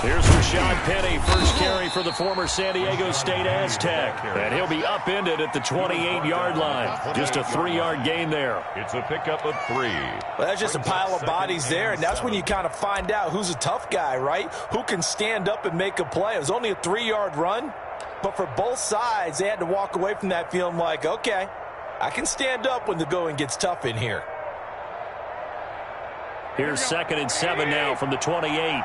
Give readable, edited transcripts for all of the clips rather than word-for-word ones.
Here's Rashad Penny, first carry for the former San Diego State Aztec. And he'll be upended at the 28-yard line. Just a 3-yard gain there. It's a pickup of 3. Well, that's just a pile of bodies there, and that's when you kind of find out who's a tough guy, right? Who can stand up and make a play. It was only a 3-yard run, but for both sides, they had to walk away from that feeling like, okay, I can stand up when the going gets tough in here. Here's 2nd and 7 now from the 28.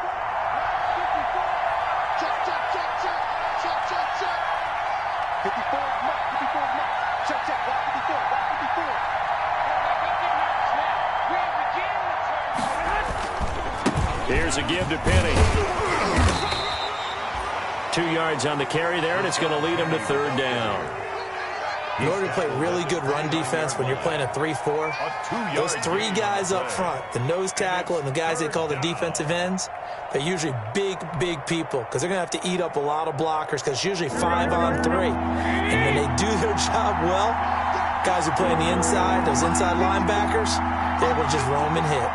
Here's a give to Penny. 2 yards on the carry there, and it's going to lead him to 3rd down. In order to play really good run defense when you're playing a 3-4, those 3 guys up front, the nose tackle and the guys they call the defensive ends, they're usually big people because they're going to have to eat up a lot of blockers because it's usually 5 on 3. And when they do their job well, guys who play on the inside, those inside linebackers, they're able to just roam and hit.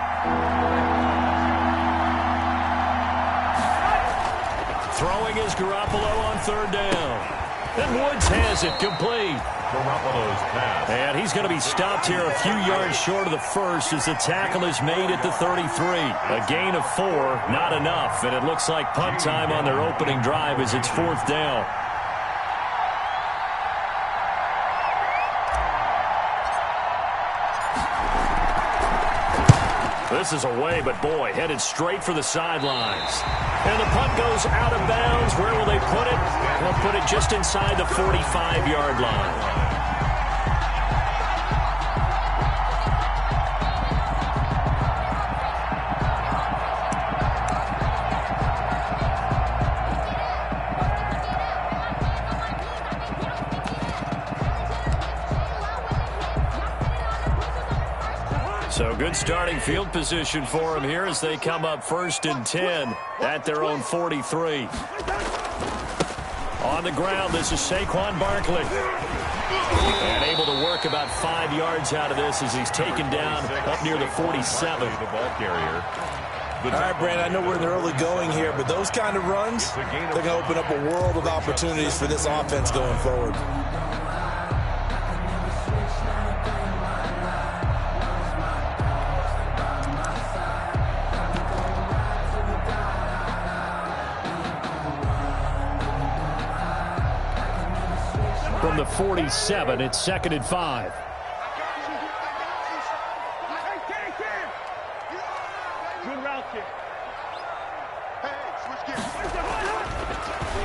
Throwing is Garoppolo on 3rd down. And Woods has it complete. Garoppolo's pass. And he's going to be stopped here a few yards short of the first as the tackle is made at the 33. A gain of 4, not enough. And it looks like punt time on their opening drive as it's 4th down. This is away, but boy, headed straight for the sidelines. And the punt goes out of bounds. Where will they put it? They'll put it just inside the 45-yard line. So good starting field position for them here as they come up 1st and 10 at their own 43. On the ground, this is Saquon Barkley. And able to work about 5 yards out of this as he's taken down up near the 47. The ball carrier. All right, Brandon, I know we're in the early going here, but those kind of runs, they're going to open up a world of opportunities for this offense going forward. From the 47, it's 2nd and 5.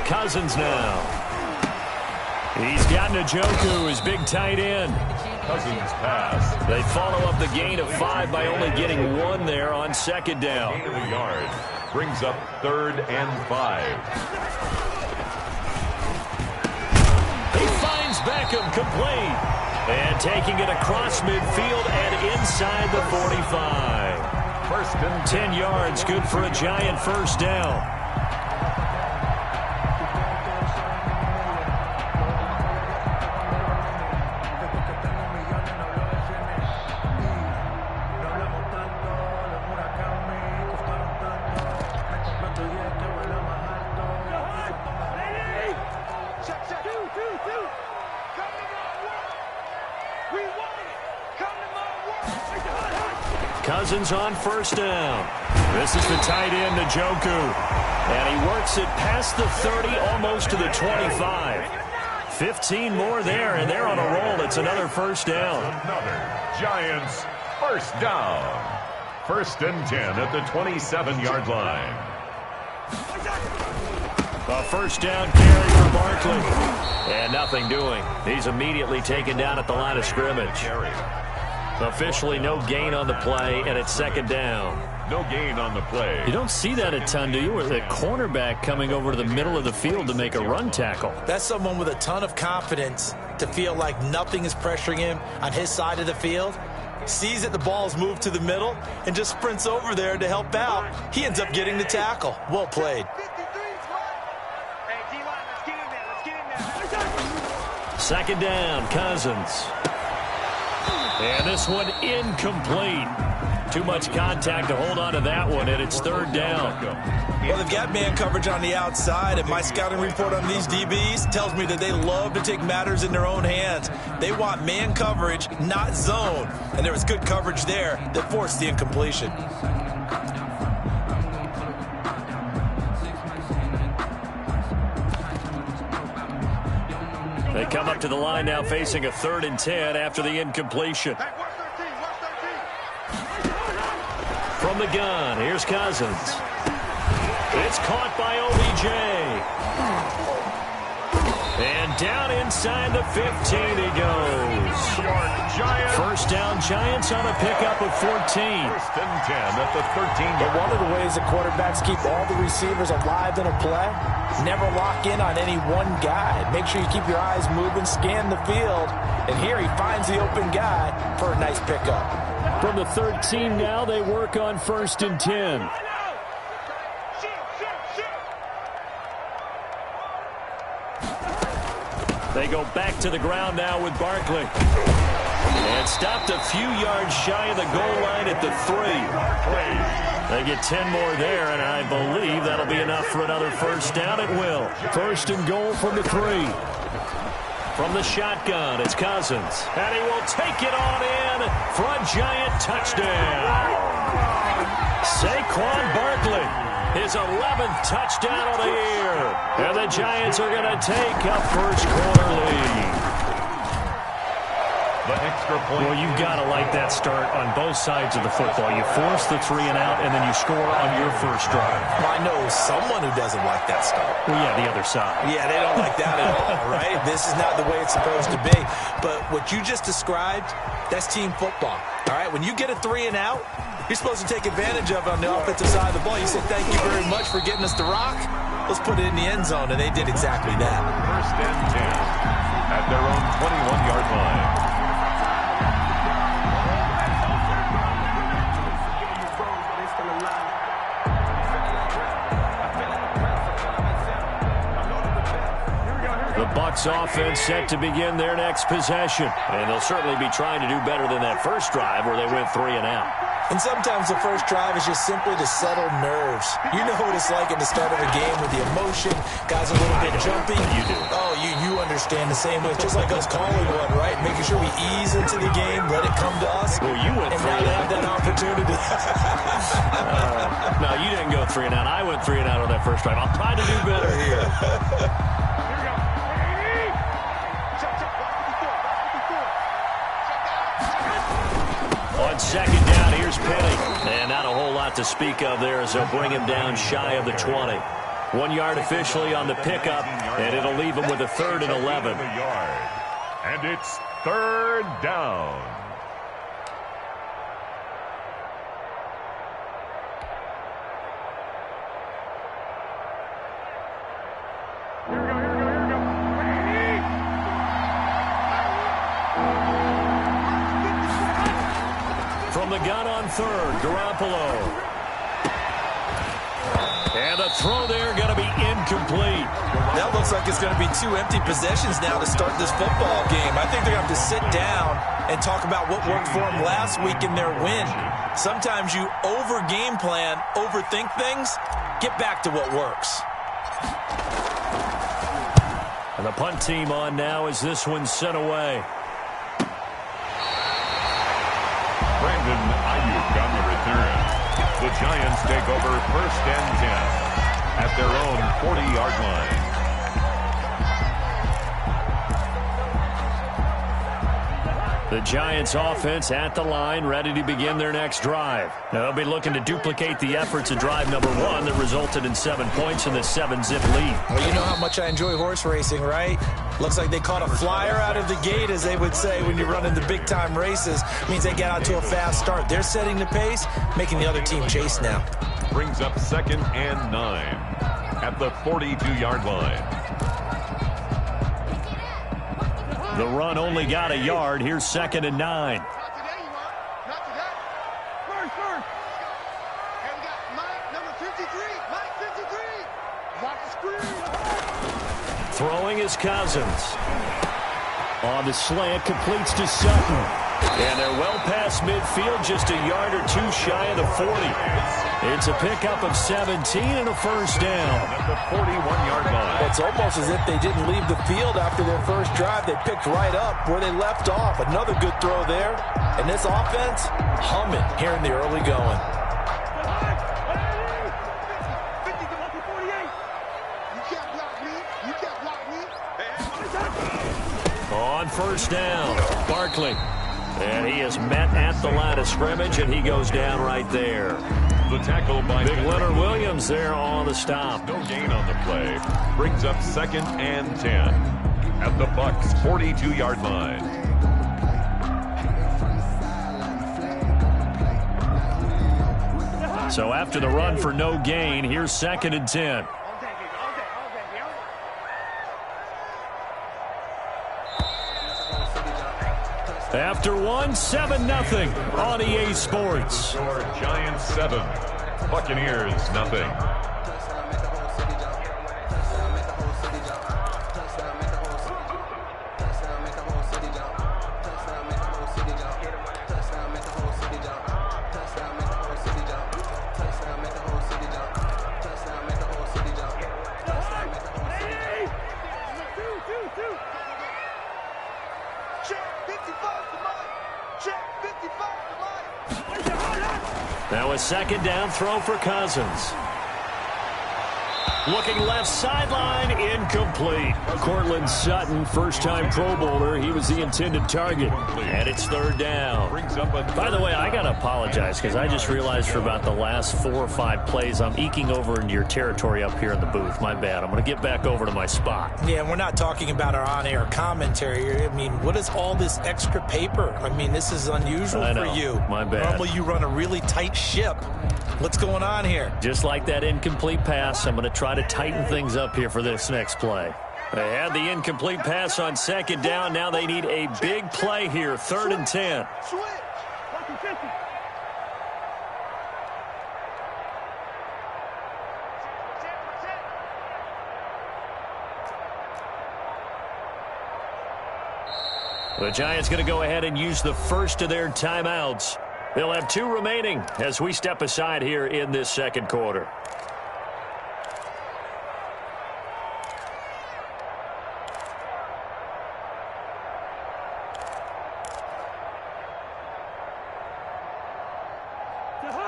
Cousins now. He's got Njoku, his big tight end. Cousins pass. They follow up the gain of 5 by only getting 1 there on 2nd down. Gain of a yard. Brings up 3rd and 5. Beckham complete. And taking it across midfield and inside the 45. 1st and 10 yards, good for a giant 1st down. Cousins on 1st down. This is the tight end, Njoku. And he works it past the 30, almost to the 25. 15 more there, and they're on a roll. It's another 1st down. Another Giants 1st down. 1st and 10 at the 27-yard line. A 1st down carry for Barkley. And nothing doing. He's immediately taken down at the line of scrimmage. Officially no gain on the play, and it's 2nd down. No gain on the play. You don't see that a ton, do you? With a cornerback coming over to the middle of the field to make a run tackle. That's someone with a ton of confidence to feel like nothing is pressuring him on his side of the field. Sees that the ball's moved to the middle and just sprints over there to help out. He ends up getting the tackle. Well played. Second down, Cousins. And this one incomplete. Too much contact to hold on to that one, and it's third down. Well, they've got man coverage on the outside, and my scouting report on these DBs tells me that they love to take matters in their own hands. They want man coverage, not zone. And there was good coverage there that forced the incompletion. They come up to the line now facing a 3rd and 10 after the incompletion. From the gun, here's Cousins. It's caught by OBJ. And down inside the 15 he goes. First down, Giants on a pickup of 14. First and 10 at the 13. But one of the ways that quarterbacks keep all the receivers alive in a play, never lock in on any one guy. Make sure you keep your eyes moving, scan the field. And here he finds the open guy for a nice pickup. From the 13 now, they work on 1st and 10. They go back to the ground now with Barkley. And stopped a few yards shy of the goal line at the 3. They get 10 more there, and I believe that'll be enough for another first down. It will. 1st and goal from the 3. From the shotgun, it's Cousins. And he will take it on in for a Giant touchdown. Saquon Barkley, his 11th touchdown of the year. And the Giants are going to take a first-quarter lead. The extra point. Well, you've got to like that start on both sides of the football. You force the 3 and out, and then you score on your first drive. Well, I know someone who doesn't like that start. Well, yeah, the other side. Yeah, they don't like that at all, right? This is not the way it's supposed to be. But what you just described, that's team football, all right? When you get a 3 and out, you're supposed to take advantage of it on the offensive side of the ball. You say, thank you very much for getting us the rock. Let's put it in the end zone, and they did exactly that. First and 10 at their own 21-yard line. The Bucs offense set to begin their next possession. And they'll certainly be trying to do better than that first drive where they went 3 and out. And sometimes the first drive is just simply to settle nerves. You know what it's like at the start of a game with the emotion. Guys a little bit jumpy. You do. Oh, you understand the same way. It's just like us calling one, right? Making sure we ease into the game, let it come to us. Well, you went 3 and now they have that opportunity. No, you didn't go 3 and out. I went 3 and out on that first drive. I'll try to do better here. On second down, here's Penny. And not a whole lot to speak of there as they'll bring him down shy of the 20. 1 yard officially on the pickup, and it'll leave him with a 3rd and 11. And it's 3rd down. From the gun on 3rd, Garoppolo. And the throw there going to be incomplete. That looks like it's going to be 2 empty possessions now to start this football game. I think they're going to have to sit down and talk about what worked for them last week in their win. Sometimes you over-game plan, overthink things. Get back to what works. And the punt team on now as this one's sent away. Brandon Ayuk on the return. The Giants take over 1st and 10 at their own 40-yard line. The Giants offense at the line, ready to begin their next drive. Now, they'll be looking to duplicate the efforts of drive number 1 that resulted in 7 points in the 7-zip lead. Well, you know how much I enjoy horse racing, right? Looks like they caught a flyer out of the gate, as they would say when you're running the big-time races. Means they get out to a fast start. They're setting the pace, making the other team chase now. Brings up 2nd and 9 at the 42-yard line. The run only got a yard. Here's 2nd and 9. Throwing is Cousins. On the slant, completes to Sutton. And they're well past midfield, just a yard or two shy of the 40. It's a pickup of 17 and a first down. At the 41-yard line. It's almost as if they didn't leave the field after their first drive. They picked right up where they left off. Another good throw there. And this offense, humming here in the early going. On first down, Barkley. And he is met at the line of scrimmage, and he goes down right there. The tackle by Big Leonard Williams there on the stop. No gain on the play. Brings up 2nd and 10 at the Bucs' 42-yard line. So after the run for no gain, here's 2nd and 10. After 7-0 on EA Sports. Giants 7, Buccaneers nothing. Now a 2nd down throw for Cousins. Looking left sideline, incomplete. Cortland Sutton, first-time Pro Bowler. He was the intended target. And it's 3rd down. By the way, I got to apologize because I just realized for about the last 4 or 5 plays, I'm eking over into your territory up here in the booth. My bad. I'm going to get back over to my spot. Yeah, and we're not talking about our on-air commentary. I mean, what is all this extra paper? I mean, this is unusual for you. My bad. Normally you run a really tight ship. What's going on here? Just like that incomplete pass, I'm going to try to tighten things up here for this next play. They had the incomplete pass on 2nd down. Now they need a big play here, 3rd and 10. The Giants going to go ahead and use the first of their timeouts. They'll have 2 remaining as we step aside here in this 2nd quarter.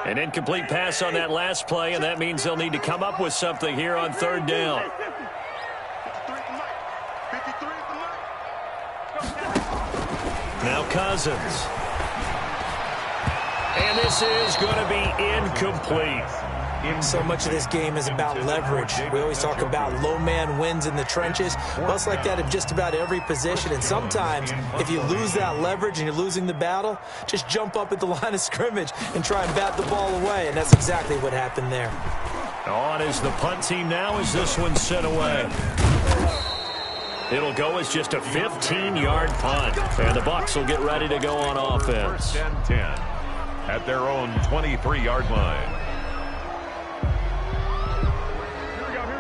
An incomplete pass on that last play, and that means they'll need to come up with something here on 3rd down. Now Cousins. And this is going to be incomplete. So much of this game is about leverage. We always talk about low man wins in the trenches. Well, it's like that in just about every position. And sometimes, if you lose that leverage and you're losing the battle, just jump up at the line of scrimmage and try and bat the ball away. And that's exactly what happened there. On is the punt team now as this one's sent away. It'll go as just a 15-yard punt. And the Bucs will get ready to go on offense. 1st and 10 at their own 23-yard line.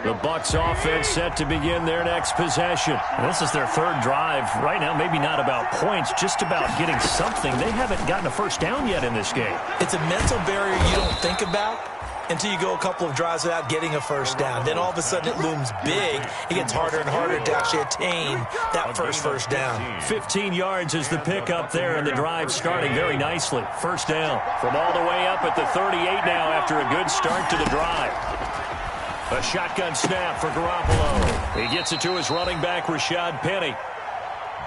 The Bucs offense set to begin their next possession. And this is their 3rd drive. Right now, maybe not about points, just about getting something. They haven't gotten a first down yet in this game. It's a mental barrier you don't think about until you go a couple of drives without getting a first down. Then all of a sudden it looms big. It gets harder and harder to actually attain that first down. 15 yards is the pickup there, and the drive starting very nicely. First down from all the way up at the 38 now after a good start to the drive. A shotgun snap for Garoppolo. He gets it to his running back, Rashad Penny.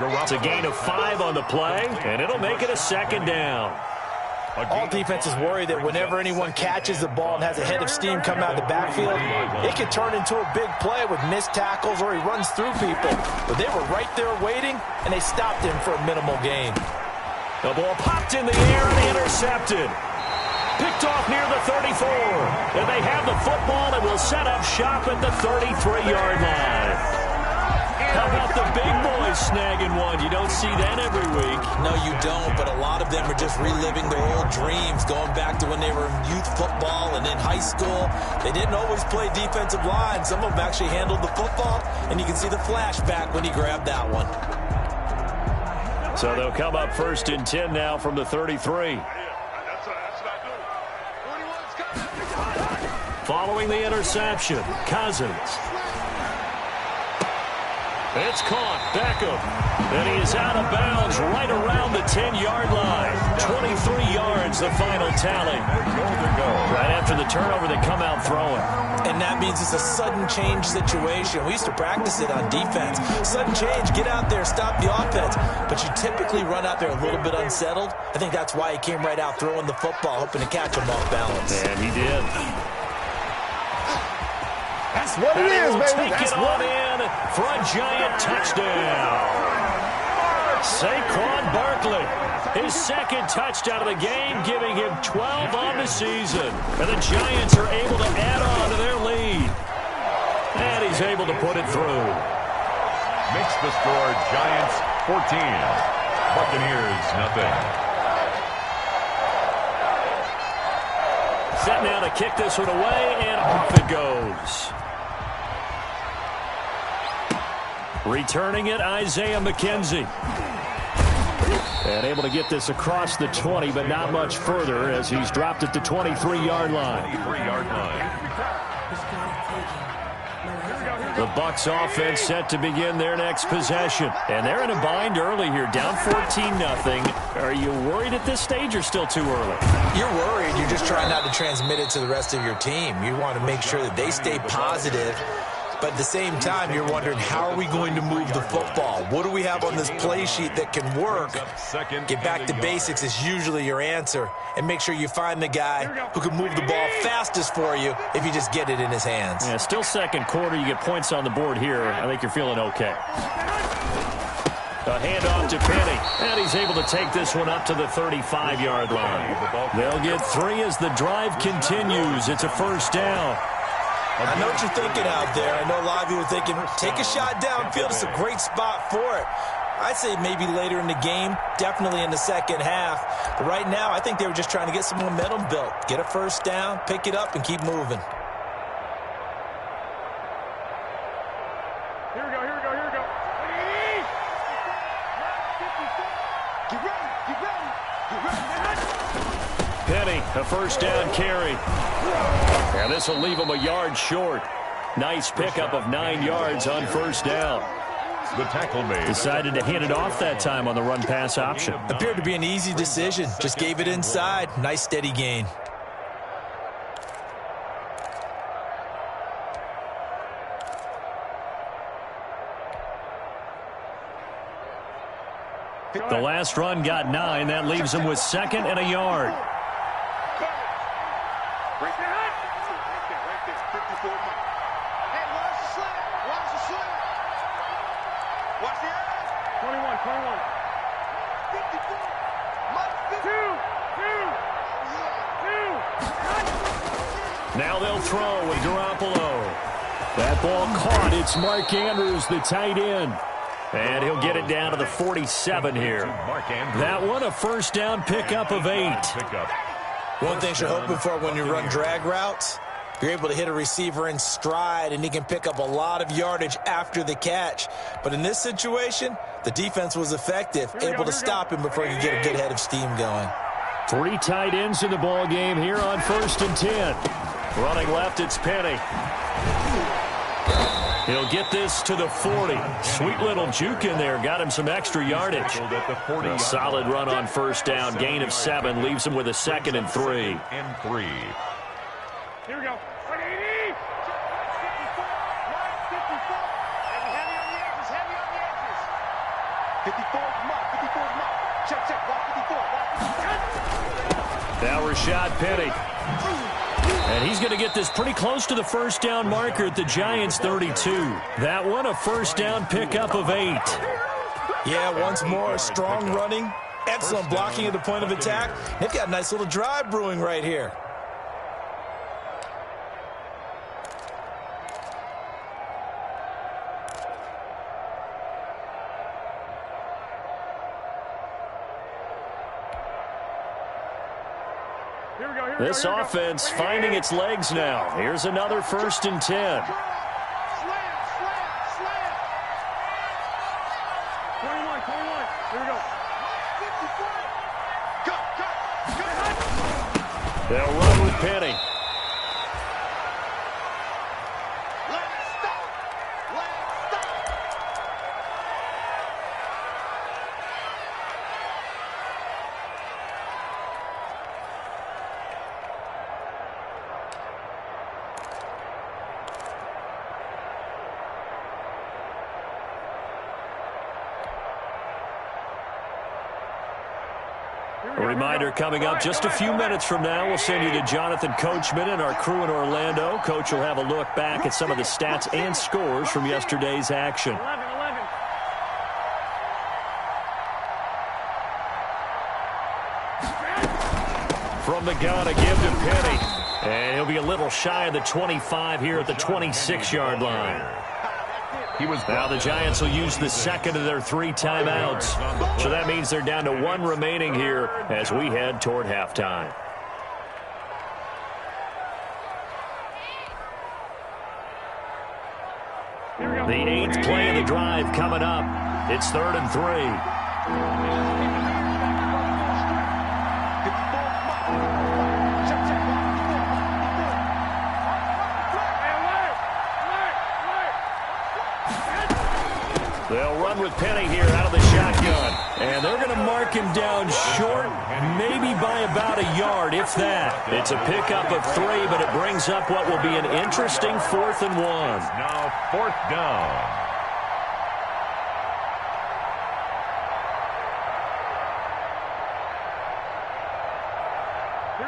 It's a gain of 5 on the play, and it'll make it a 2nd down. All defenses worry that whenever anyone catches the ball and has a head of steam come out of the backfield, it can turn into a big play with missed tackles or he runs through people. But they were right there waiting, and they stopped him for a minimal gain. The ball popped in the air and intercepted. Picked off near the 34. And they have the football and will set up shop at the 33-yard line. How about the big boys snagging one? You don't see that every week. No, you don't, but a lot of them are just reliving their old dreams, going back to when they were in youth football and in high school. They didn't always play defensive line. Some of them actually handled the football, and you can see the flashback when he grabbed that one. So they'll come up 1st and 10 now from the 33. Following the interception, Cousins. It's caught. Beckham. And he is out of bounds right around the 10-yard line. 23 yards, the final tally. Right after the turnover, they come out throwing. And that means it's a sudden change situation. We used to practice it on defense. Sudden change, get out there, stop the offense. But you typically run out there a little bit unsettled. I think that's why he came right out throwing the football, hoping to catch him off balance. And he did. That's what it is, baby. Take it on in for a giant touchdown. Saquon Barkley, his second touchdown of the game, giving him 12 on the season. And the Giants are able to add on to their lead. And he's able to put it through. Makes the score Giants 14. Buccaneers nothing. Set now to kick this one away, and off it goes. Returning it, Isaiah McKenzie. And able to get this across the 20, but not much further as he's dropped at the 23-yard line. The Bucs offense set to begin their next possession. And they're in a bind early here, down 14-0. Are you worried at this stage or still too early? You're worried. You're just trying not to transmit it to the rest of your team. You want to make sure that they stay positive. But at the same time, you're wondering, how are we going to move the football? What do we have on this play sheet that can work? Get back to basics is usually your answer. And make sure you find the guy who can move the ball fastest for you if you just get it in his hands. Yeah, still second quarter. You get points on the board here. I think you're feeling okay. A handoff to Penny, and he's able to take this one up to the 35-yard line. They'll get 3 as the drive continues. It's a first down. I know what you're thinking out there. I know a lot of you are thinking, take a shot downfield. It's a great spot for it. I'd say maybe later in the game, definitely in the second half. But right now, I think they were just trying to get some momentum built. Get a first down, pick it up, and keep moving. Here we go, here we go, here we go. Get ready, get ready, get ready. Penny, a first down carry. And this will leave him a yard short. Nice pickup of 9 yards on first down. The tackle made. Decided to hand it off that time on the run-pass option. Appeared to be an easy decision. Just gave it inside. Nice steady gain. The last run got 9. That leaves him with 2nd and a yard. Right there. Right there. 54 miles. Hey, watch the slant. Watch the slant. Watch the edge. 21. 54. 2. Now they'll throw with Garoppolo. That ball caught. It's Mark Andrews, the tight end. And he'll get it down to the 47 here. That one, a first down pickup of 8. One thing you're hoping for when you run drag routes, you're able to hit a receiver in stride, and he can pick up a lot of yardage after the catch. But in this situation, the defense was effective, able to stop him before he could get a good head of steam going. 3 tight ends in the ball game here on 1st and 10. Running left, it's Penny. He'll get this to the 40. Sweet little juke in there. Got him some extra yardage. A solid run on first down. Gain of 7. Leaves him with a 2nd and 3. Here we go. 80. 54. Heavy on the edges. 54 mark. Check. Block 54. Now Rashad Penny. And he's going to get this pretty close to the first down marker at the Giants' 32. That one, a first down pickup of 8. Yeah, once more, strong running, excellent blocking at the point of attack. They've got a nice little drive brewing right here. This offense finding its legs now. Here's another 1st and 10. Slam. 21. Here we go. They'll run with Penny. A reminder coming up just a few minutes from now. We'll send you to Jonathan Coachman and our crew in Orlando. Coach will have a look back at some of the stats and scores from yesterday's action. From the gun, a give to Penny. And he'll be a little shy of the 25 here at the 26-yard line. Now the Giants will use the second of their 3 timeouts. So that means they're down to 1 remaining here as we head toward halftime. The 8th play of the drive coming up. It's 3rd and 3. They'll run with Penny here out of the shotgun. And they're going to mark him down short, maybe by about a yard, if that. It's a pickup of 3, but it brings up what will be an interesting 4th and 1. Now 4th down.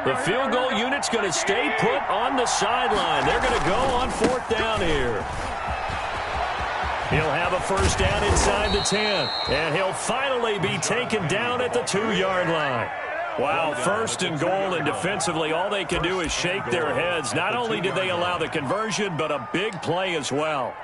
The field goal unit's going to stay put on the sideline. They're going to go on 4th down here. He'll have a first down inside the 10. And he'll finally be taken down at the 2-yard line. Wow, 1st and goal, and defensively all they can do is shake their heads. Not only did they allow the conversion, but a big play as well.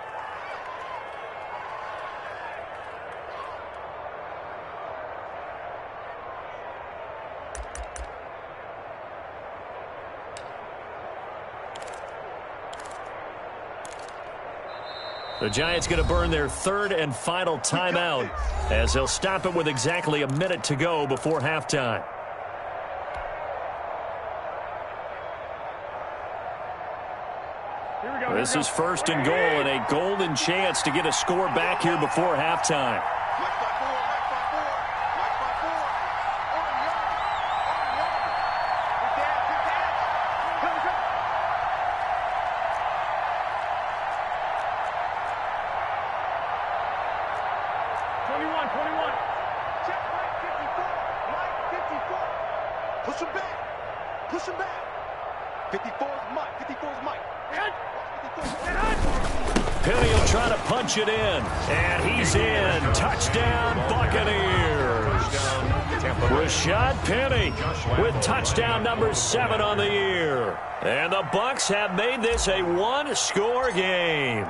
The Giants going to burn their 3rd and final timeout as they'll stop it with exactly a minute to go before halftime. This is 1st and goal and a golden chance to get a score back here before halftime. Push him back. Push him back. 54's Mike. 54's Mike. Penny will try to punch it in. And he's in. Touchdown, Buccaneers. Rashad Penny with touchdown number 7 on the year. And the Bucs have made this a 1-score game.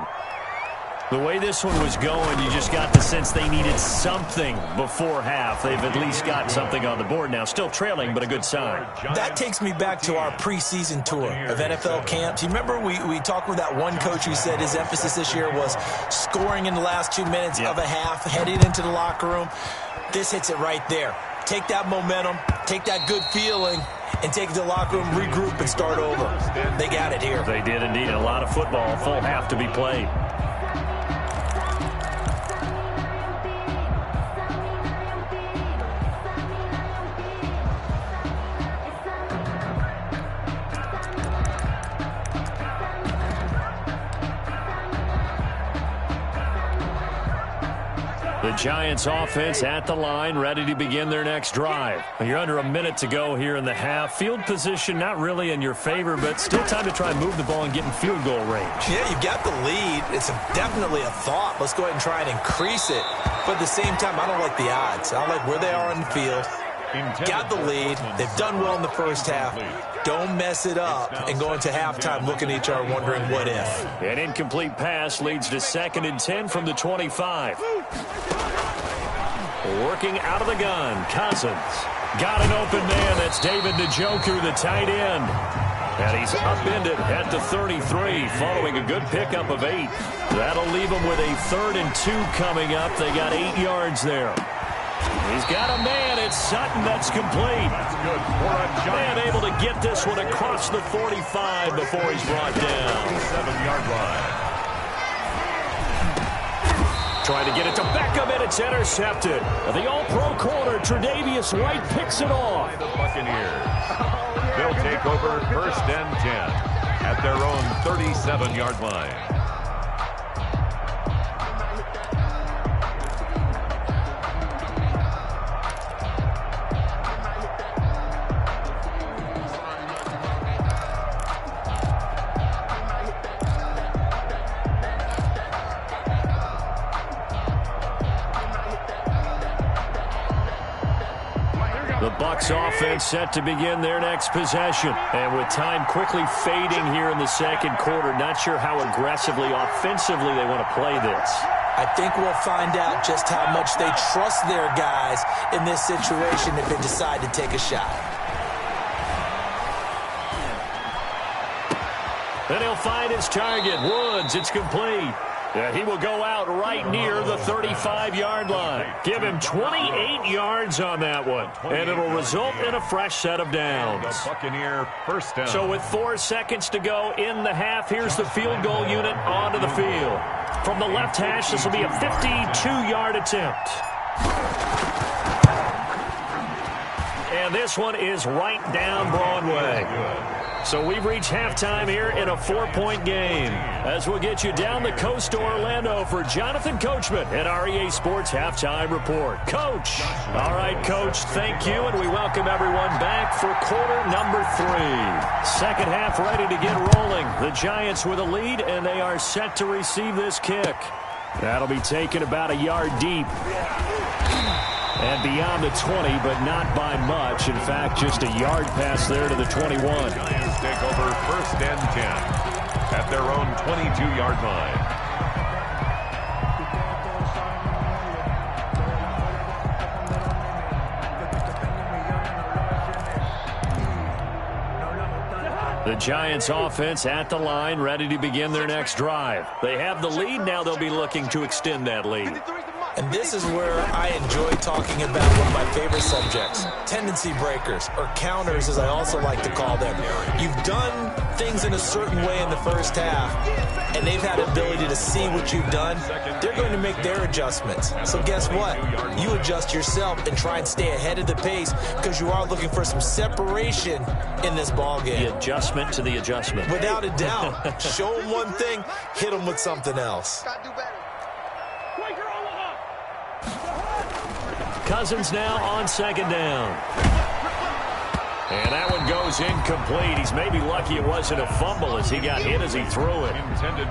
The way this one was going, you just got the sense they needed something before half. They've at least got something on the board now. Still trailing, but a good sign. That takes me back to our preseason tour of NFL camps. You remember we talked with that one coach who said his emphasis this year was scoring in the last 2 minutes of a half, heading into the locker room. This hits it right there. Take that momentum, take that good feeling, and take it to the locker room, regroup, and start over. They got it here. They did indeed. A lot of football, full half to be played. The Giants offense at the line, ready to begin their next drive. You're under a minute to go here in the half. Field position not really in your favor, but still time to try and move the ball and get in field goal range. Yeah, you've got the lead. It's definitely a thought. Let's go ahead and try and increase it. But at the same time, I don't like the odds. I don't like where they are on the field. Got the lead. They've done well in the first half. Don't mess it up and go into halftime looking at each other wondering what if. An incomplete pass leads to 2nd and 10 from the 25. Working out of the gun, Cousins. Got an open man. That's David Njoku, the tight end. And he's upended at the 33 following a good pickup of 8. That'll leave them with a 3rd and 2 coming up. They got 8 yards there. He's got a man. It's Sutton. That's complete. That's good for a Man Giant. able to get this one across the 45 before he's brought down. 7-yard line. Trying to get it to Beckham, and it's intercepted. The all-pro corner, Tre'Davious White, picks it off. The Buccaneers. They'll take over 1st and 10 at their own 37-yard line. The Bucs offense set to begin their next possession. And with time quickly fading here in the second quarter, not sure how aggressively, offensively they want to play this. I think we'll find out just how much they trust their guys in this situation if they decide to take a shot. Then he'll find his target, Woods. It's complete. Yeah, he will go out right near the 35-yard line. Give him 28 yards on that one, and it'll result in a fresh set of downs. The Buccaneer 1st down. So with 4 seconds to go in the half, here's the field goal unit onto the field. From the left hash, this will be a 52-yard attempt. And this one is right down Broadway. So we've reached halftime here in a 4-point game. As we'll get you down the coast to Orlando for Jonathan Coachman at REA Sports Halftime Report. Coach. All right, Coach, thank you, and we welcome everyone back for quarter number 3. Second half ready to get rolling. The Giants with a lead, and they are set to receive this kick. That'll be taken about a yard deep. And beyond the 20, but not by much. In fact, just a yard pass there to the 21. Giants take over 1st and 10 at their own 22-yard line. The Giants offense at the line, ready to begin their next drive. They have the lead. Now they'll be looking to extend that lead. And this is where I enjoy talking about one of my favorite subjects, tendency breakers, or counters as I also like to call them. You've done things in a certain way in the first half, and they've had the ability to see what you've done. They're going to make their adjustments. So guess what? You adjust yourself and try and stay ahead of the pace because you are looking for some separation in this ballgame. The adjustment to the adjustment. Without a doubt. Show them one thing, hit them with something else. Cousins now on second down. And that one goes incomplete. He's maybe lucky it wasn't a fumble as he got hit as he threw it.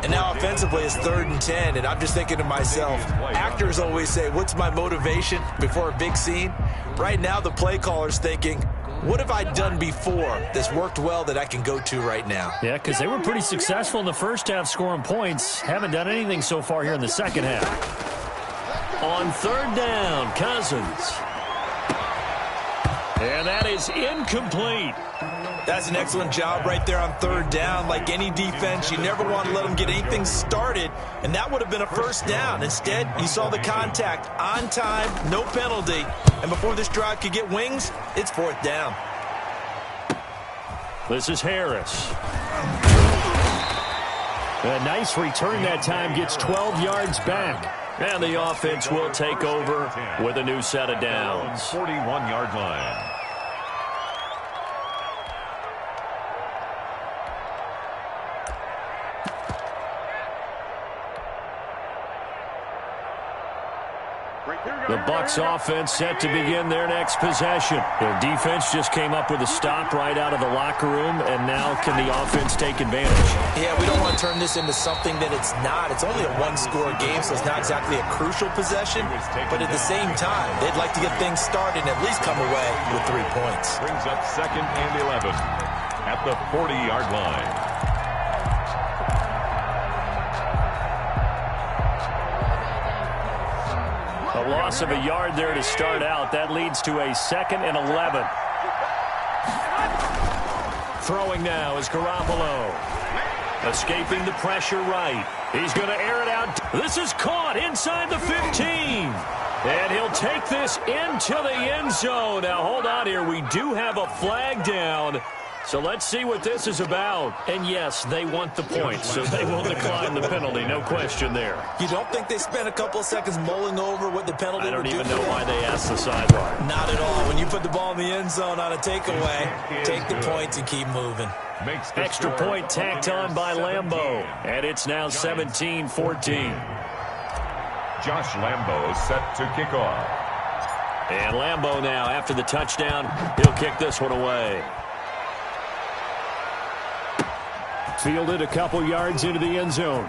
And now offensively it's 3rd and 10, and I'm just thinking to myself, actors always say, what's my motivation before a big scene? Right now the play caller's thinking, what have I done before that's worked well that I can go to right now? Yeah, because they were pretty successful in the first half scoring points. Haven't done anything so far here in the second half. On 3rd down, Cousins. And that is incomplete. That's an excellent job right there on 3rd down. Like any defense, you never want to let them get anything started, and that would have been a 1st down. Instead, you saw the contact on time, no penalty, and before this drive could get wings, it's 4th down. This is Harris. A nice return that time, gets 12 yards back. And the offense will take over with a new set of downs. 41-yard line. The Bucs offense set to begin their next possession. Their defense just came up with a stop right out of the locker room, and now can the offense take advantage? Yeah, we don't want to turn this into something that it's not. It's only a 1-score game, so it's not exactly a crucial possession. But at the same time, they'd like to get things started and at least come away with 3 points. Brings up 2nd and 11 at the 40-yard line. A loss of a yard there to start out. That leads to a 2nd and 11. Throwing now is Garoppolo. Escaping the pressure right. He's going to air it out. This is caught inside the 15. And he'll take this into the end zone. Now, hold on here. We do have a flag down. So let's see what this is about. And, yes, they want the points, so they will decline the penalty. No question there. You don't think they spent a couple of seconds mulling over what the penalty would do? I don't even know why they asked the sideline. Not at all. When you put the ball in the end zone on a takeaway, take the points and keep moving. Extra point tacked on by Lambo. And it's now 17-14. Josh Lambo set to kick off. And Lambo now, after the touchdown, he'll kick this one away. Fielded a couple yards into the end zone.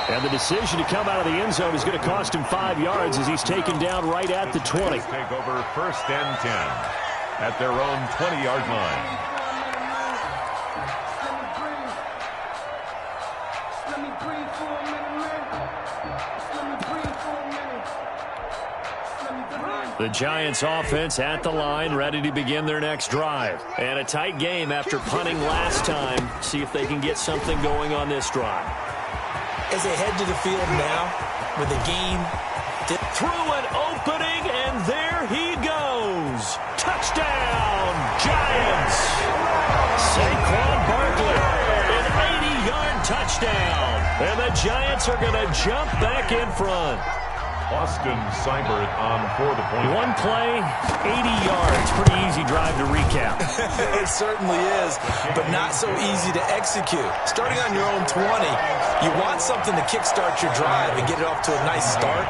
And the decision to come out of the end zone is going to cost him 5 yards as he's taken down right at the 20. Take over 1st and 10 at their own 20-yard line. The Giants offense at the line, ready to begin their next drive. And a tight game after punting last time. See if they can get something going on this drive. As they head to the field now with the game. Through an opening, and there he goes. Touchdown, Giants. Saquon Barkley, an 80-yard touchdown. And the Giants are going to jump back in front. Austin Seibert on for the point. One play, 80 yards. Pretty easy drive to recap. It certainly is, but not so easy to execute. Starting on your own 20, you want something to kickstart your drive and get it off to a nice start.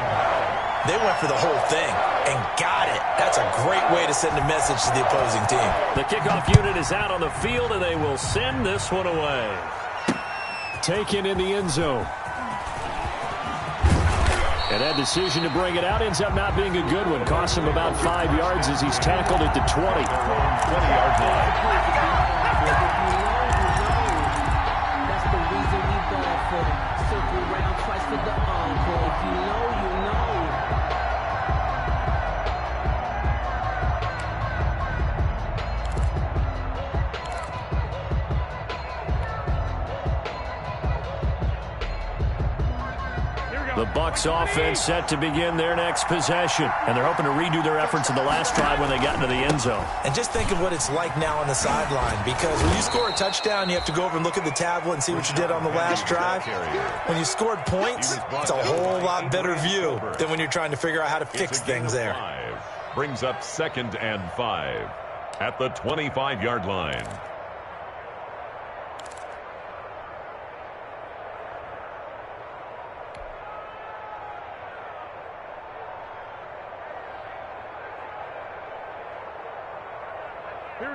They went for the whole thing and got it. That's a great way to send a message to the opposing team. The kickoff unit is out on the field, and they will send this one away. Taken in the end zone. And that decision to bring it out ends up not being a good one. Costs him about 5 yards as he's tackled at the 20. 20-yard line. That's the reason we ball for. Circle round twice for the encore. If you know, you know. The Bucs offense set to begin their next possession. And they're hoping to redo their efforts in the last drive when they got into the end zone. And just think of what it's like now on the sideline, because when you score a touchdown, you have to go over and look at the tablet and see what you did on the last drive. When you scored points, it's a whole lot better view than when you're trying to figure out how to fix things there. Brings up 2nd and 5 at the 25-yard line.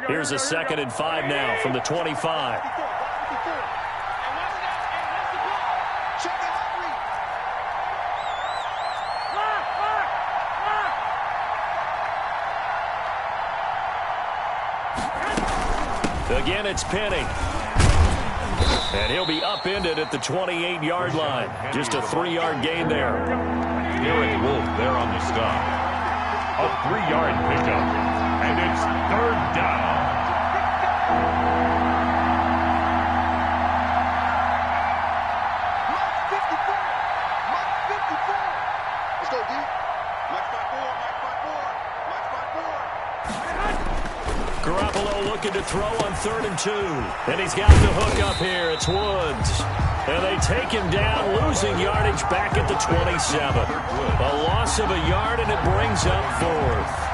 Here's a 2nd and 5 now from the 25. Again, it's Penny. And he'll be upended at the 28-yard line. Just a 3-yard gain there. Garrett Wolf there on the stop. A 3-yard pickup. And it's 3rd down. Let's go, D. Mike 5-4. Garoppolo looking to throw on 3rd and 2. And he's got the hook up here. It's Woods. And they take him down, losing yardage back at the 27. A loss of a yard, and it brings up 4th.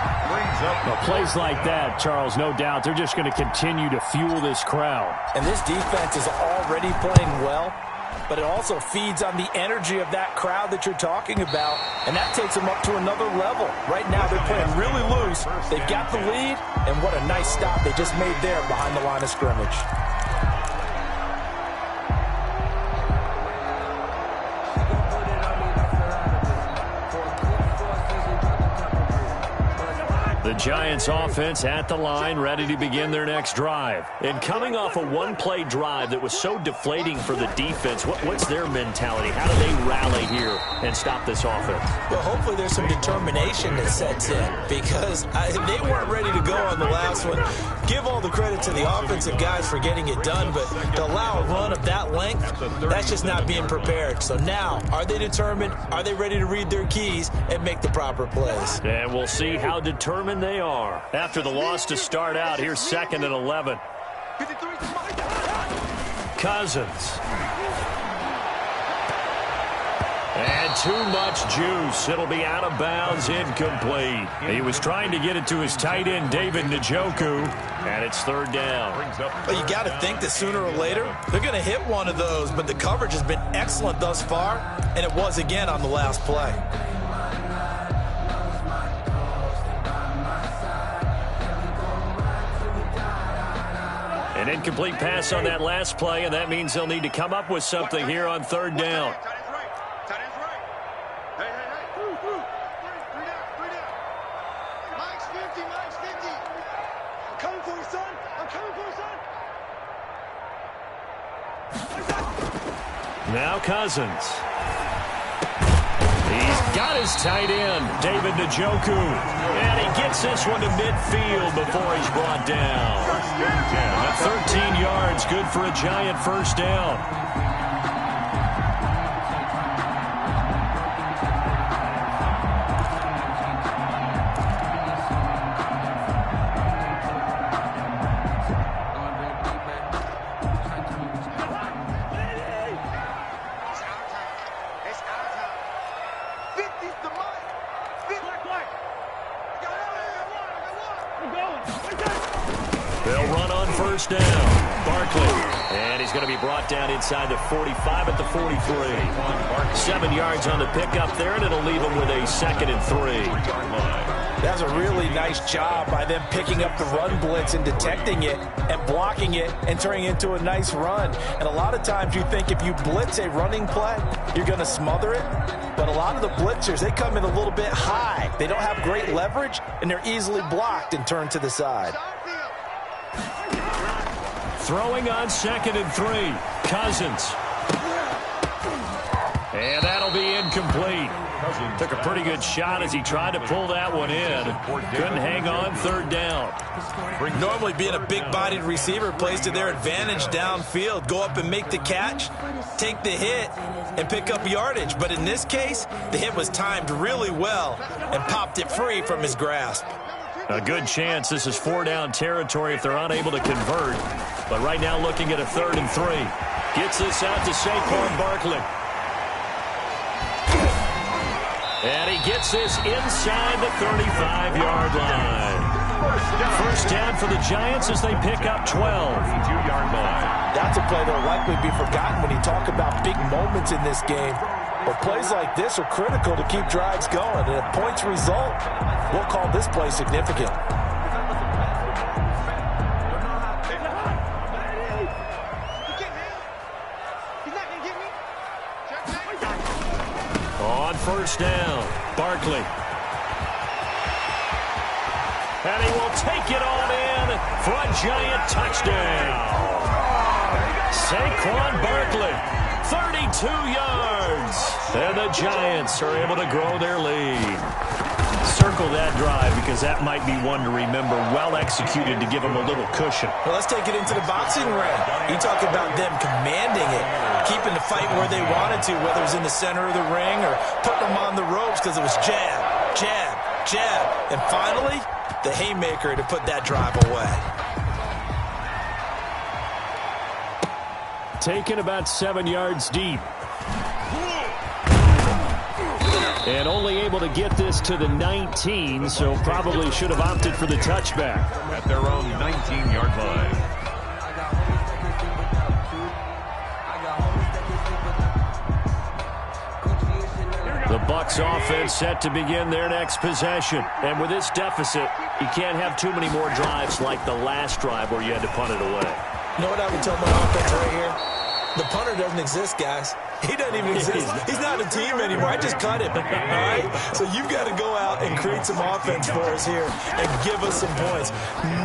Well, plays like that, Charles, no doubt, they're just going to continue to fuel this crowd. And this defense is already playing well, but it also feeds on the energy of that crowd that you're talking about, and that takes them up to another level. Right now, they're playing really loose. They've got the lead, and what a nice stop they just made there behind the line of scrimmage. The Giants offense at the line, ready to begin their next drive. And coming off a one-play drive that was so deflating for the defense, what's their mentality? How do they rally here and stop this offense? Well, hopefully there's some determination that sets in, because they weren't ready to go on the last one. Give all the credit to the offensive guys for getting it done, but to allow a run of that length, that's just not being prepared. So now, are they determined? Are they ready to read their keys and make the proper plays? And we'll see how determined they are. After the loss to start out, here's 2nd and 11. Cousins. And too much juice. It'll be out of bounds, incomplete. He was trying to get it to his tight end, David Njoku, and it's 3rd down. Well, you got to think that sooner or later, they're going to hit one of those, but the coverage has been excellent thus far, and it was again on the last play. An incomplete pass on that last play, and that means they'll need to come up with something here on 3rd down. Now Cousins. He's got his tight end, David Njoku. And he gets this one to midfield before he's brought down. 13 yards, good for a Giant 1st down. They'll run on 1st down. Barkley. And he's going to be brought down inside the 45 at the 43. 7 yards on the pickup there, and it'll leave him with a 2nd and 3. That's a really nice job by them picking up the run blitz and detecting it and blocking it and turning it into a nice run. And a lot of times you think if you blitz a running play, you're going to smother it. But a lot of the blitzers, they come in a little bit high. They don't have great leverage, and they're easily blocked and turned to the side. Throwing on 2nd and 3. Cousins. And that'll be incomplete. Took a pretty good shot as he tried to pull that one in. Couldn't hang on 3rd down. Normally being a big-bodied receiver plays to their advantage downfield. Go up and make the catch, take the hit, and pick up yardage. But in this case, the hit was timed really well and popped it free from his grasp. A good chance this is 4-down territory if they're unable to convert. But right now looking at a 3rd and 3. Gets this out to Saquon Barkley. And he gets this inside the 35-yard line. 1st down for the Giants as they pick up 12. 52-yard line. That's a play that'll likely be forgotten when you talk about big moments in this game. But plays like this are critical to keep drives going. And if points result, we'll call this play significant. On 1st down, Barkley. And he will take it on in for a Giant touchdown. Saquon Barkley, 32 yards. And the Giants are able to grow their lead. Circle that drive because that might be one to remember. Well executed to give them a little cushion. Well, let's take it into the boxing ring. You talk about them commanding it, keeping the fight where they wanted to, whether it was in the center of the ring or putting them on the ropes because it was jab, jab, jab. And finally, the haymaker to put that drive away. Taken about 7 yards deep. And only able to get this to the 19, so probably should have opted for the touchback. At their own 19-yard line. The Bucs offense set to begin their next possession. And with this deficit, you can't have too many more drives like the last drive where you had to punt it away. You know what I would tell my offense right here? The punter doesn't exist, guys. He doesn't even exist. He's not a team anymore. I just cut him, all right? So you've got to go out and create some offense for us here and give us some points.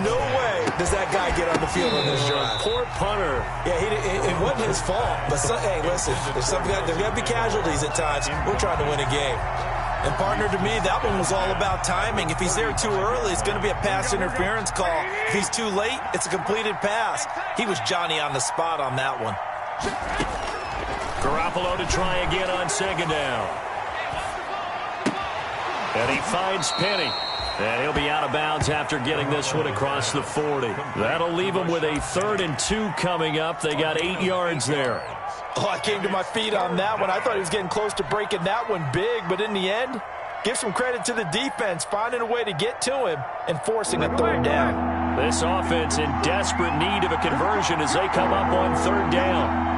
No way does that guy get on the field on this drive. Poor punter. Yeah, it wasn't his fault. But, hey, listen, there's got to be casualties at times. We're trying to win a game. And, partner, to me, that one was all about timing. If he's there too early, it's going to be a pass interference call. If he's too late, it's a completed pass. He was Johnny on the spot on that one. Garoppolo to try again on second down. And he finds Penny. And he'll be out of bounds after getting this one across the 40. That'll leave him with a 3rd and 2 coming up. They got 8 yards there. Oh, I came to my feet on that one. I thought he was getting close to breaking that one big, but in the end, give some credit to the defense, finding a way to get to him and forcing a 3rd down. This offense in desperate need of a conversion as they come up on 3rd down.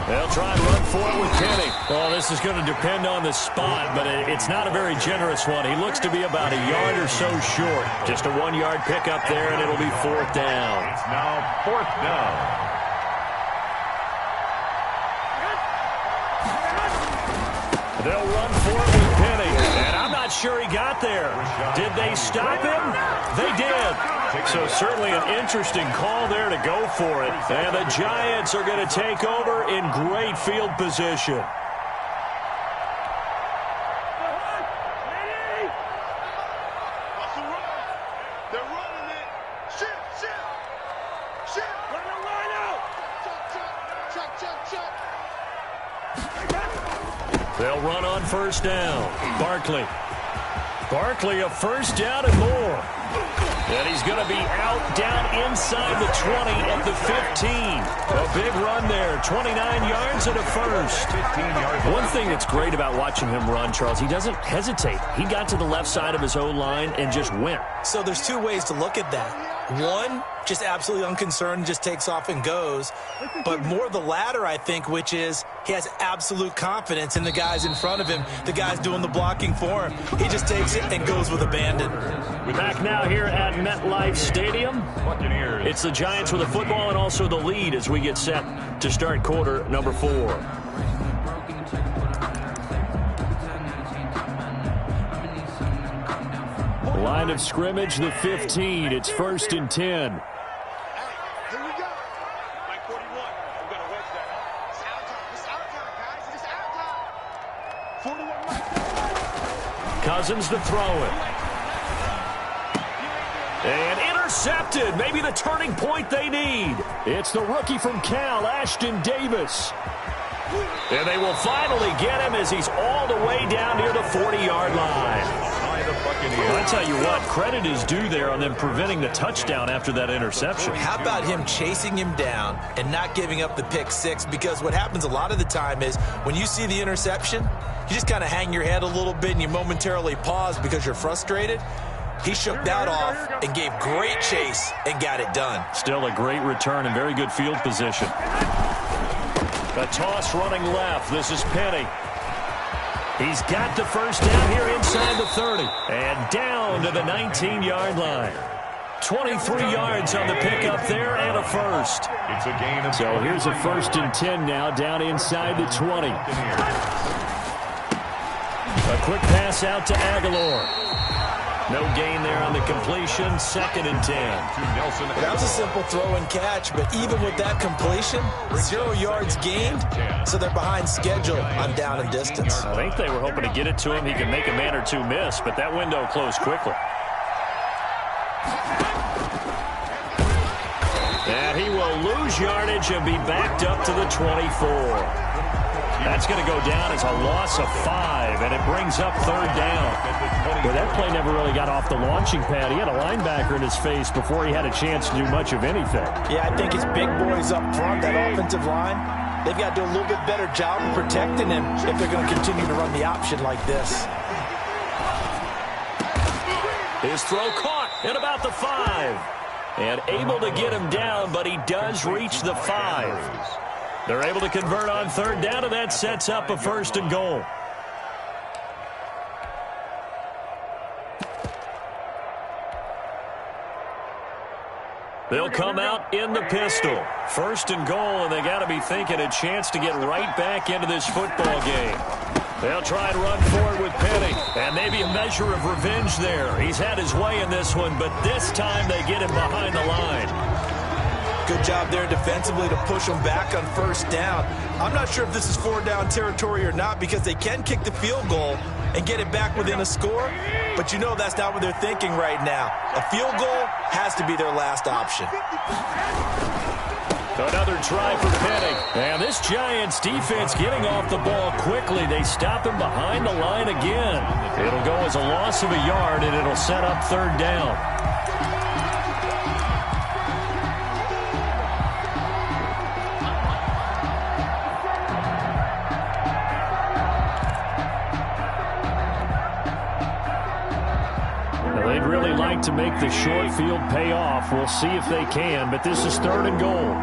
They'll try and run for it with Penny. Oh, this is going to depend on the spot, but it's not a very generous one. He looks to be about a yard or so short. Just a 1-yard pickup there, and it'll be 4th down. It's now 4th down. They'll run for it with Penny, and I'm not sure he got there. Did they stop him? They did. So certainly an interesting call there to go for it. And the Giants are going to take over in great field position. They're running it. Shift. Run the line out. Check. They'll run on 1st down. Barkley, a 1st down and more. And he's going to be out down inside the 20 at the 15. A big run there, 29 yards and a 1st. One thing that's great about watching him run, Charles, he doesn't hesitate. He got to the left side of his O-line and just went. So there's 2 ways to look at that. One, just absolutely unconcerned, just takes off and goes. But more the latter, I think, which is he has absolute confidence in the guys in front of him, the guys doing the blocking for him. He just takes it and goes with abandon. We're back now here at MetLife Stadium. It's the Giants with the football and also the lead as we get set to start quarter number 4. Line of scrimmage, the 15. It's 1st and 10. Here we go. Mike 41. We got to wedge that out. It's our time, guys. It's our time. 41 Mike. Cousins to throw it. And intercepted. Maybe the turning point they need. It's the rookie from Cal, Ashton Davis. And they will finally get him as he's all the way down near the 40-yard line. Well, I tell you what, credit is due there on them preventing the touchdown after that interception. How about him chasing him down and not giving up the pick 6? Because what happens a lot of the time is when you see the interception, you just kind of hang your head a little bit and you momentarily pause because you're frustrated. He shook that off and gave great chase and got it done. Still a great return and very good field position. A toss running left. This is Penny. He's got the 1st down here inside the 30. And down to the 19-yard line. 23 yards on the pickup there and a 1st. It's a gain of so here's a 1st and 10 now down inside the 20. A quick pass out to Aguilar. No gain there on the completion. 2nd and 10. That was a simple throw and catch, but even with that completion, 0 yards gained, so they're behind schedule on down and distance. I think they were hoping to get it to him. He could make a man or 2 miss, but that window closed quickly. And he will lose yardage and be backed up to the 24. That's going to go down as a loss of 5, and it brings up 3rd down. Well, that play never really got off the launching pad. He had a linebacker in his face before he had a chance to do much of anything. Yeah, I think his big boys up front, that offensive line, they've got to do a little bit better job of protecting him if they're going to continue to run the option like this. His throw caught at about the 5. And able to get him down, but he does reach the 5. They're able to convert on 3rd down, and that sets up a 1st and goal. They'll come out in the pistol. First and goal, and they got to be thinking a chance to get right back into this football game. They'll try and run forward with Penny, and maybe a measure of revenge there. He's had his way in this one, but this time they get him behind the line. Good job there defensively to push them back on first down. I'm not sure if this is 4-down territory or not because they can kick the field goal and get it back within a score, but you know that's not what they're thinking right now. A field goal has to be their last option. Another try for Penny. And this Giants defense getting off the ball quickly. They stop him behind the line again. It'll go as a loss of a yard, and it'll set up third down. They'd really like to make the short field pay off. We'll see if they can, but this is third and goal.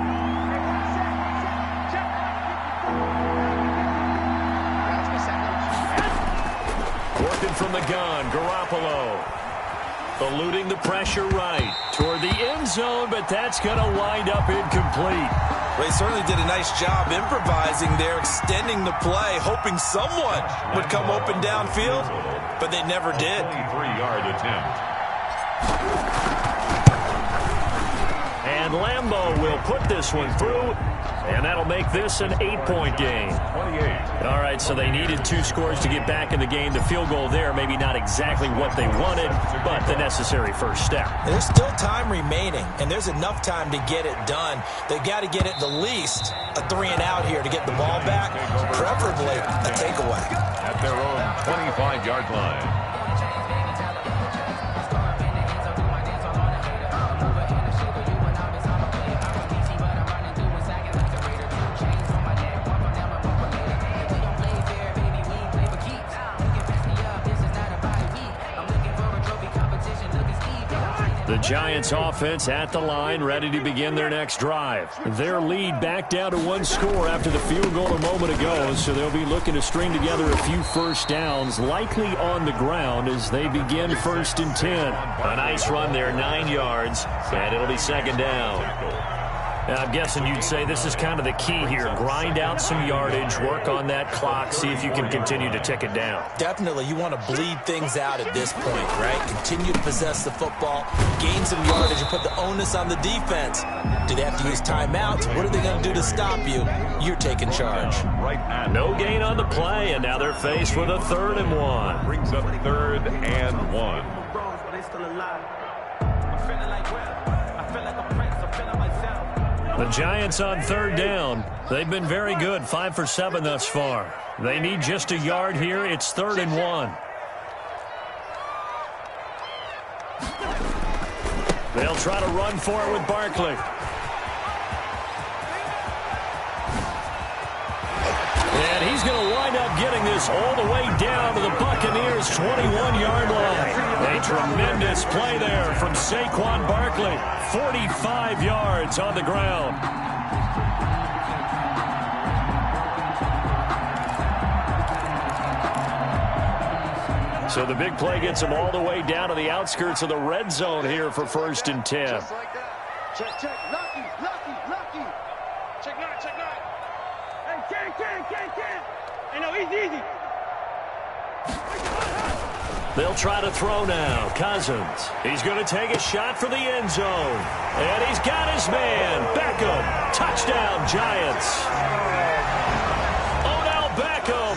Working from the gun, Garoppolo. Eluding the pressure right toward the end zone, but that's going to wind up incomplete. Well, he certainly did a nice job improvising there, extending the play, hoping someone would come open downfield, but they never did. 23-yard attempt. And Lambeau will put this one through, and that'll make this an 8-point game. 28. All right, so they needed 2 scores to get back in the game. The field goal there, maybe not exactly what they wanted, but the necessary first step. There's still time remaining, and there's enough time to get it done. They've got to get it the least a 3-and-out here to get the ball back, preferably a takeaway. At their own 25-yard line. The Giants offense at the line, ready to begin their next drive. Their lead back down to 1 score after the field goal a moment ago, so they'll be looking to string together a few first downs, likely on the ground as they begin 1st and 10. A nice run there, 9 yards, and it'll be 2nd down. I'm guessing you'd say this is kind of the key here. Grind out some yardage, work on that clock, see if you can continue to tick it down. Definitely, you want to bleed things out at this point, right? Continue to possess the football, gain some yardage, and put the onus on the defense. Do they have to use timeouts? What are they going to do to stop you? You're taking charge. No gain on the play, and now they're faced with a 3rd and 1. Brings up 3rd and 1. The Giants on 3rd down. They've been very good, 5 for 7 thus far. They need just a yard here. It's 3rd and 1. They'll try to run for it with Barkley. And he's going to wind up getting this all the way down to the Buccaneers' 21-yard line. A tremendous play there from Saquon Barkley. 45 yards on the ground. So the big play gets him all the way down to the outskirts of the red zone here for 1st and 10. Just like that. Check. Lucky. Check 9. Hey, can. Hey, no, easy. They'll try to throw now. Cousins. He's going to take a shot for the end zone. And he's got his man. Beckham. Touchdown, Giants. Odell Beckham.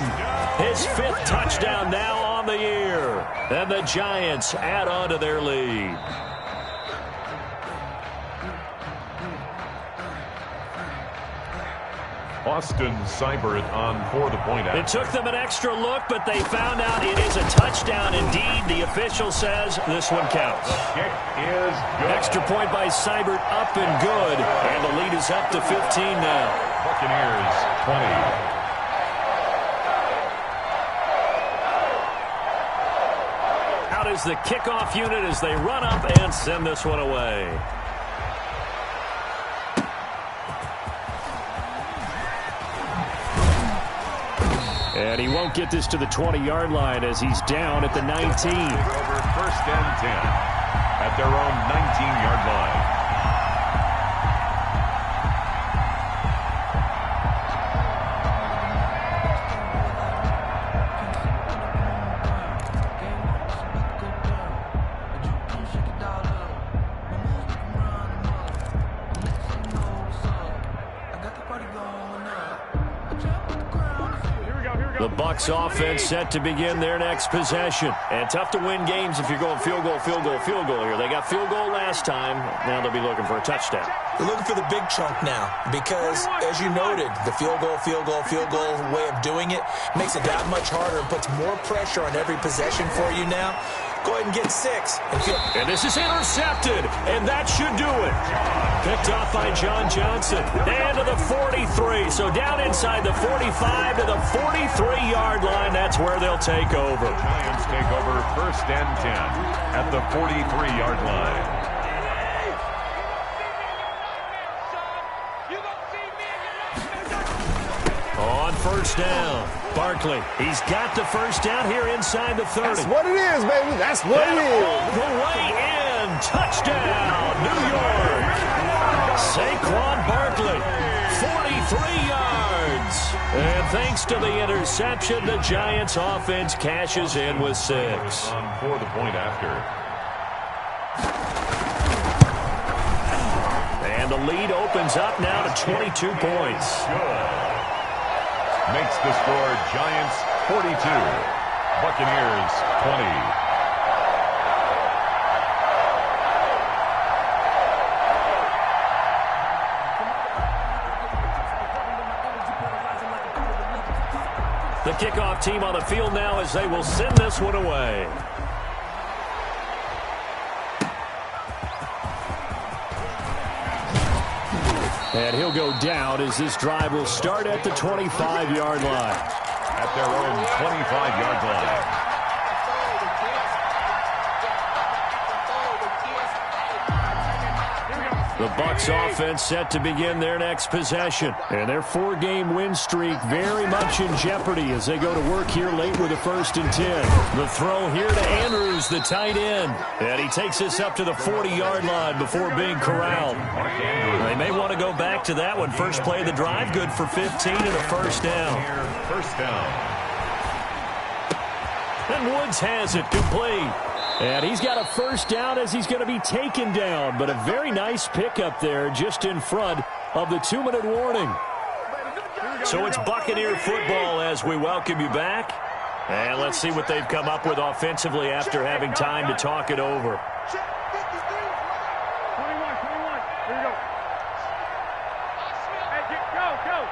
His 5th touchdown now on the year. And the Giants add on to their lead. Austin Seibert on for the point out. It took them an extra look, but they found out it is a touchdown indeed. The official says this one counts. Kick is good. Extra point by Seibert, up and good. And the lead is up to 15 now. Buccaneers 20. Out is the kickoff unit as they run up and send this one away. And he won't get this to the 20-yard line as he's down at the 19. Over 1st and 10 at their own 19-yard line. The Bucs offense set to begin their next possession. And tough to win games if you're going field goal, field goal, field goal here. They got field goal last time. Now they'll be looking for a touchdown. They're looking for the big chunk now because, as you noted, the field goal way of doing it makes it that much harder and puts more pressure on every possession for you now. Go ahead and get 6. And this is intercepted, and that should do it. Picked off by John Johnson. And to the 43. So down inside the 45 to the 43-yard line. That's where they'll take over. The Giants take over 1st and 10 at the 43-yard line. On 1st down, Barkley. He's got the 1st down here inside the 30. That's what it is, baby. That's what it is. All the way in. Touchdown, New York. Saquon Barkley, 43 yards. And thanks to the interception, the Giants offense cashes in with 6. For the point after. And the lead opens up now to 22 points. Makes the score Giants 42, Buccaneers 20. The kickoff team on the field now as they will send this one away. And he'll go down as this drive will start at the 25-yard line. At their own 25-yard line. The Bucs offense set to begin their next possession. And their 4-game win streak very much in jeopardy as they go to work here late with a 1st and 10. The throw here to Andrews, the tight end. And he takes this up to the 40-yard line before being corralled. They may want to go back to that one. First play of the drive, good for 15 and a 1st down. 1st down. And Woods has it, complete. And he's got a 1st down as he's going to be taken down. But a very nice pickup there just in front of the 2-minute warning. So it's Buccaneer football as we welcome you back. And let's see what they've come up with offensively after having time to talk it over. 21. Here we go. Go.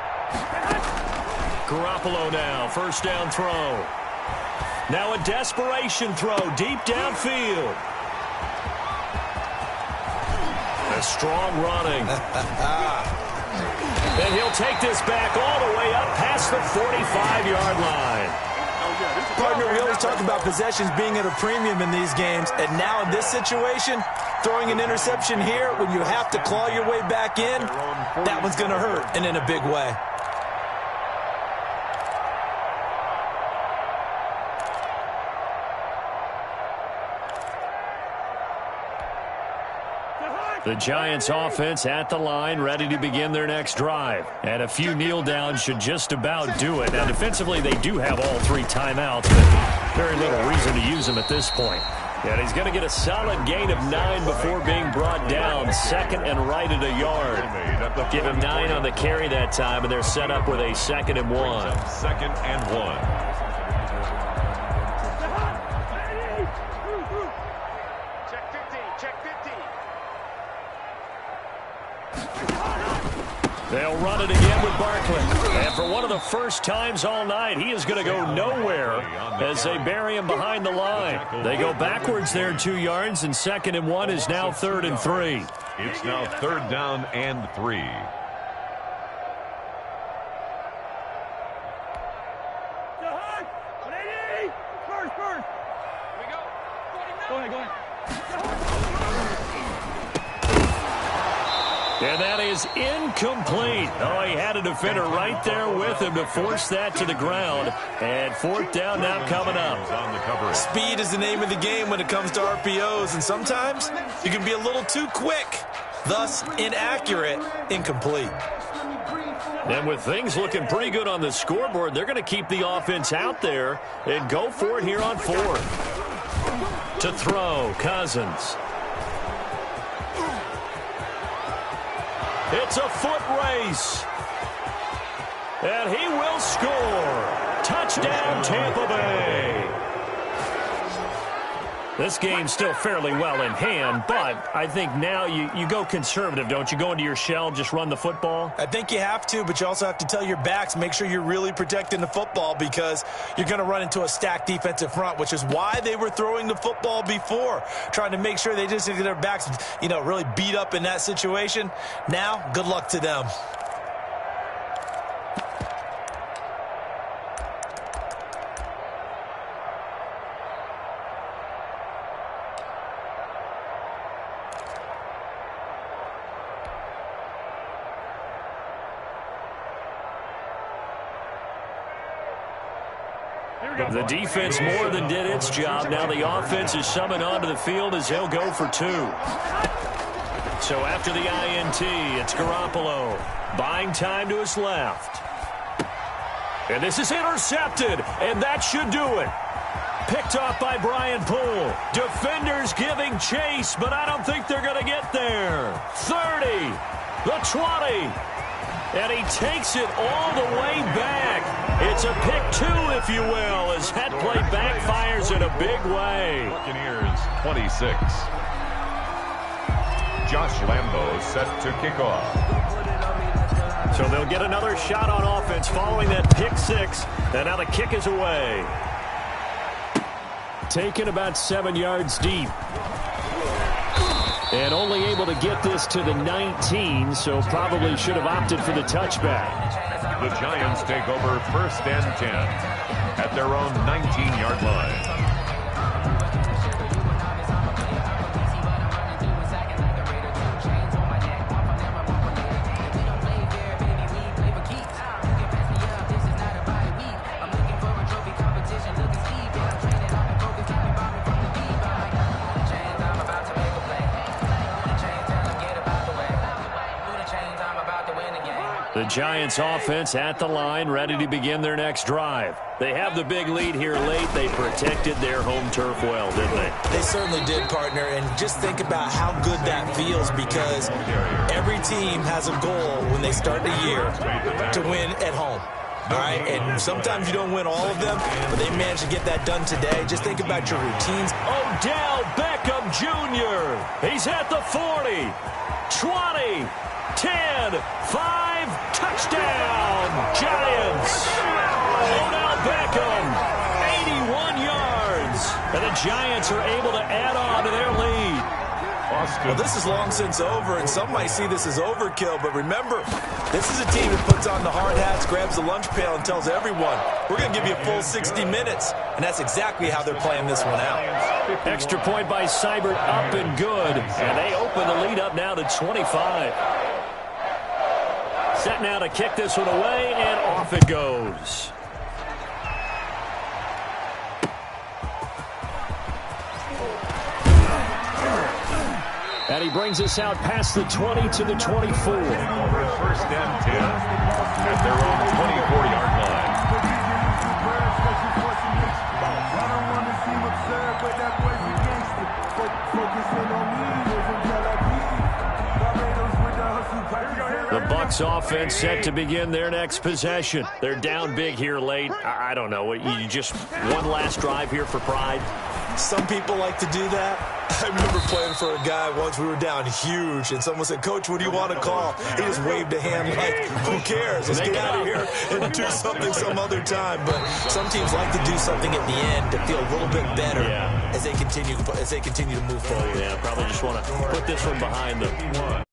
Garoppolo now, 1st down throw. Now a desperation throw deep downfield. A strong running. And he'll take this back all the way up past the 45-yard line. Partner, we always talk about possessions being at a premium in these games, and now in this situation, throwing an interception here when you have to claw your way back in, that one's going to hurt, and in a big way. The Giants offense at the line, ready to begin their next drive. And a few kneel downs should just about do it. Now, defensively, they do have all 3 timeouts, but very little reason to use them at this point. And he's going to get a solid gain of 9 before being brought down. 2nd and right at a yard. Give him 9 on the carry that time, and they're set up with a 2nd and 1. 2nd and 1. They'll run it again with Barkley. And for one of the first times all night, he is going to go nowhere as they bury him behind the line. They go backwards there 2 yards, and 2nd and 1 is now 3rd and 3. It's now 3rd down and 3. And that is incomplete. Oh, he had a defender right there with him to force that to the ground. And 4th down now coming up. Speed is the name of the game when it comes to RPOs, and sometimes you can be a little too quick, thus inaccurate, incomplete. And with things looking pretty good on the scoreboard, they're going to keep the offense out there and go for it here on 4th. To throw, Cousins. It's a foot race. And he will score. Touchdown, Tampa Bay. This game's still fairly well in hand, but I think now you go conservative, don't you? Go into your shell, just run the football? I think you have to, but you also have to tell your backs, make sure you're really protecting the football because you're going to run into a stacked defensive front, which is why they were throwing the football before, trying to make sure they just get their backs, really beat up in that situation. Now, good luck to them. The defense more than did its job. Now the offense is summoned onto the field as they'll go for 2. So after the INT, it's Garoppolo. Buying time to his left. And this is intercepted, and that should do it. Picked off by Brian Poole. Defenders giving chase, but I don't think they're going to get there. 30, the 20. And he takes it all the way back. It's a pick 2, if you will, as that play backfires in a big way. Buccaneers 26. Josh Lambo set to kick off. So they'll get another shot on offense following that pick 6. And now the kick is away. Taken about 7 yards deep. And only able to get this to the 19, so probably should have opted for the touchback. The Giants take over 1st and 10 at their own 19-yard line. The Giants offense at the line, ready to begin their next drive. They have the big lead here late. They protected their home turf well, didn't they? They certainly did, partner. And just think about how good that feels because every team has a goal when they start the year to win at home. All right, and sometimes you don't win all of them, but they managed to get that done today. Just think about your routines. Odell Beckham Jr. He's at the 40, 20, 10, 5, touchdown, Giants. Odell Beckham, 81 yards. And the Giants are able to add on to their lead. Well, this is long since over, and some might see this as overkill, but remember, this is a team that puts on the hard hats, grabs the lunch pail, and tells everyone, we're going to give you a full 60 minutes, and that's exactly how they're playing this one out. Extra point by Seibert, up and good, and they open the lead up now to 25. Set now to kick this one away, and off it goes. And he brings us out past the 20 to the 24. 1st and 10 at their own 24-yard line. The Bucs offense set to begin their next possession. They're down big here late. I don't know. You just one last drive here for pride? Some people like to do that. I remember playing for a guy once. We were down huge, and someone said, Coach, what do you want to call? He just waved a hand like, who cares? Let's get out of here and do something some other time. But some teams like to do something at the end to feel a little bit better as they continue to move forward. Yeah, probably just want to put this one behind them.